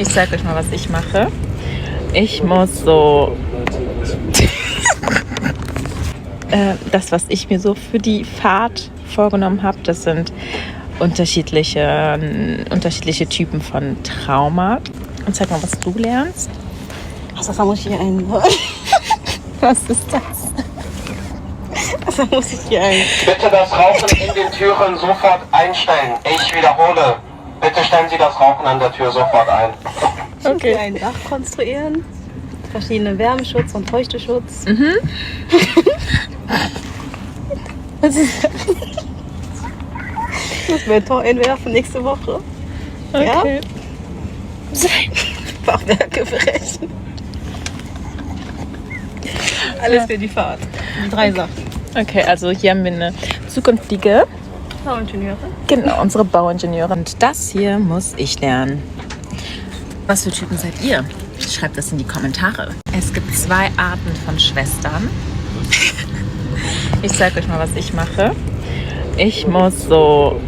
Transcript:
Ich sag euch mal, was ich mache. Ich muss so das, was ich mir so für die Fahrt vorgenommen habe, das sind unterschiedliche Typen von Trauma. Und sag mal, was du lernst. Also da muss ich hier ein. Was ist das? Also muss ich hier ein. Bitte das Rauchen in den Türen sofort einstellen. Ich wiederhole. Bitte stellen Sie das Rauchen an der Tür sofort ein. Okay. Ein Dach konstruieren. Verschiedene Wärmeschutz und Feuchteschutz. Was ist das? Ich muss mir ein Tor einwerfen nächste Woche. Okay. Fachwerke brechen. Alles für die Fahrt. Die 3 Sachen. Okay, also hier haben wir eine zukünftige, Bauingenieurin. genau, unsere Bauingenieurin. Und das hier muss ich lernen. Was für Typen seid ihr? Schreibt das in die Kommentare. Es gibt 2 Arten von Schwestern. Ich sag euch mal, was ich mache. Ich muss so